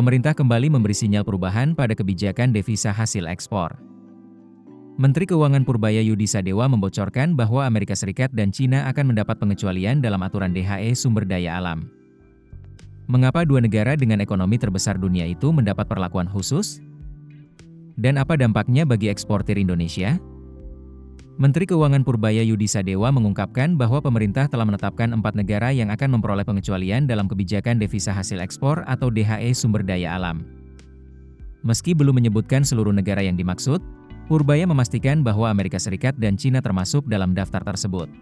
pemerintah kembali memberi sinyal perubahan pada kebijakan devisa hasil ekspor. Menteri Keuangan Purbaya Yudi Sadewa membocorkan bahwa Amerika Serikat dan China akan mendapat pengecualian dalam aturan DHE sumber daya alam. Mengapa dua negara dengan ekonomi terbesar dunia itu mendapat perlakuan khusus? Dan apa dampaknya bagi eksportir Indonesia? Menteri Keuangan Purbaya Yudi Sadewa mengungkapkan bahwa pemerintah telah menetapkan 4 negara yang akan memperoleh pengecualian dalam kebijakan devisa hasil ekspor atau DHE sumber daya alam. Meski belum menyebutkan seluruh negara yang dimaksud, Purbaya memastikan bahwa Amerika Serikat dan China termasuk dalam daftar tersebut.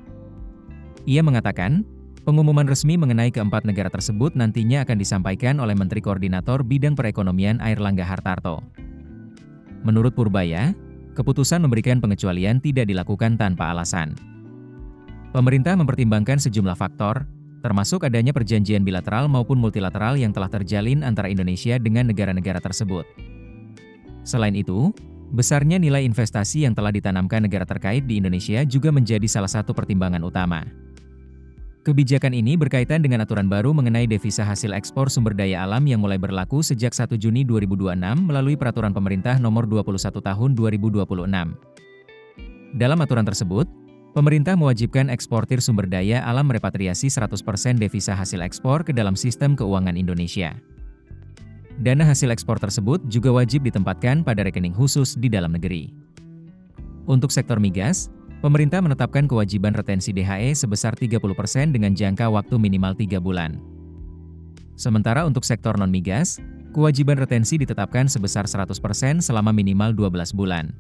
Ia mengatakan, pengumuman resmi mengenai keempat negara tersebut nantinya akan disampaikan oleh Menteri Koordinator Bidang Perekonomian Airlangga Hartarto. Menurut Purbaya, keputusan memberikan pengecualian tidak dilakukan tanpa alasan. Pemerintah mempertimbangkan sejumlah faktor, termasuk adanya perjanjian bilateral maupun multilateral yang telah terjalin antara Indonesia dengan negara-negara tersebut. Selain itu, besarnya nilai investasi yang telah ditanamkan negara terkait di Indonesia juga menjadi salah satu pertimbangan utama. Kebijakan ini berkaitan dengan aturan baru mengenai devisa hasil ekspor sumber daya alam yang mulai berlaku sejak 1 Juni 2026 melalui Peraturan Pemerintah Nomor 21 Tahun 2026. Dalam aturan tersebut, pemerintah mewajibkan eksportir sumber daya alam merepatriasi 100% devisa hasil ekspor ke dalam sistem keuangan Indonesia. Dana hasil ekspor tersebut juga wajib ditempatkan pada rekening khusus di dalam negeri. Untuk sektor migas, pemerintah menetapkan kewajiban retensi DHE sebesar 30% dengan jangka waktu minimal 3 bulan. Sementara untuk sektor non-migas, kewajiban retensi ditetapkan sebesar 100% selama minimal 12 bulan.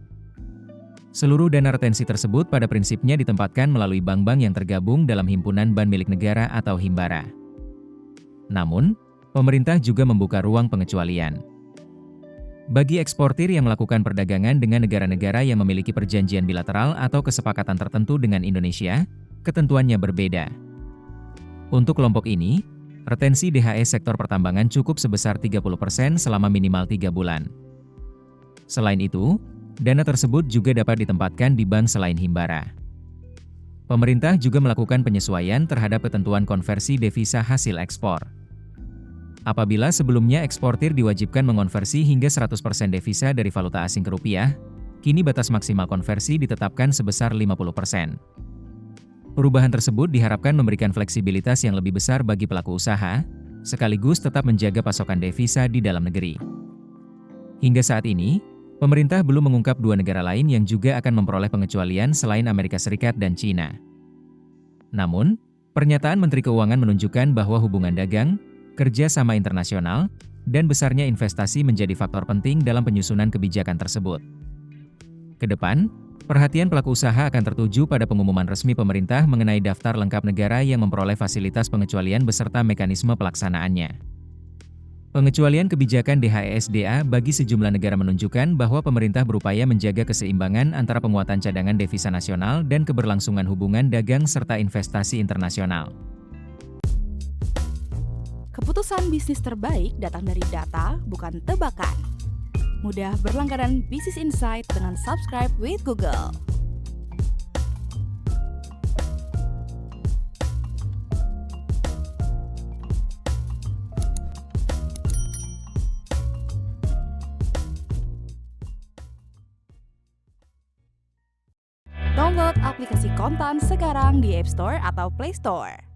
Seluruh dana retensi tersebut pada prinsipnya ditempatkan melalui bank-bank yang tergabung dalam himpunan bank milik negara atau Himbara. Namun, pemerintah juga membuka ruang pengecualian. Bagi eksportir yang melakukan perdagangan dengan negara-negara yang memiliki perjanjian bilateral atau kesepakatan tertentu dengan Indonesia, ketentuannya berbeda. Untuk kelompok ini, retensi DHE sektor pertambangan cukup sebesar 30% selama minimal 3 bulan. Selain itu, dana tersebut juga dapat ditempatkan di bank selain Himbara. Pemerintah juga melakukan penyesuaian terhadap ketentuan konversi devisa hasil ekspor. Apabila sebelumnya eksportir diwajibkan mengonversi hingga 100% devisa dari valuta asing ke rupiah, kini batas maksimal konversi ditetapkan sebesar 50%. Perubahan tersebut diharapkan memberikan fleksibilitas yang lebih besar bagi pelaku usaha, sekaligus tetap menjaga pasokan devisa di dalam negeri. Hingga saat ini, pemerintah belum mengungkap dua negara lain yang juga akan memperoleh pengecualian selain Amerika Serikat dan China. Namun, pernyataan Menteri Keuangan menunjukkan bahwa hubungan dagang, kerja sama internasional, dan besarnya investasi menjadi faktor penting dalam penyusunan kebijakan tersebut. Kedepan, perhatian pelaku usaha akan tertuju pada pengumuman resmi pemerintah mengenai daftar lengkap negara yang memperoleh fasilitas pengecualian beserta mekanisme pelaksanaannya. Pengecualian kebijakan DHE/SDA bagi sejumlah negara menunjukkan bahwa pemerintah berupaya menjaga keseimbangan antara penguatan cadangan devisa nasional dan keberlangsungan hubungan dagang serta investasi internasional. Keputusan bisnis terbaik datang dari data, bukan tebakan. Mudah berlangganan Business Insight dengan subscribe with Google. Download aplikasi Kontan sekarang di App Store atau Play Store.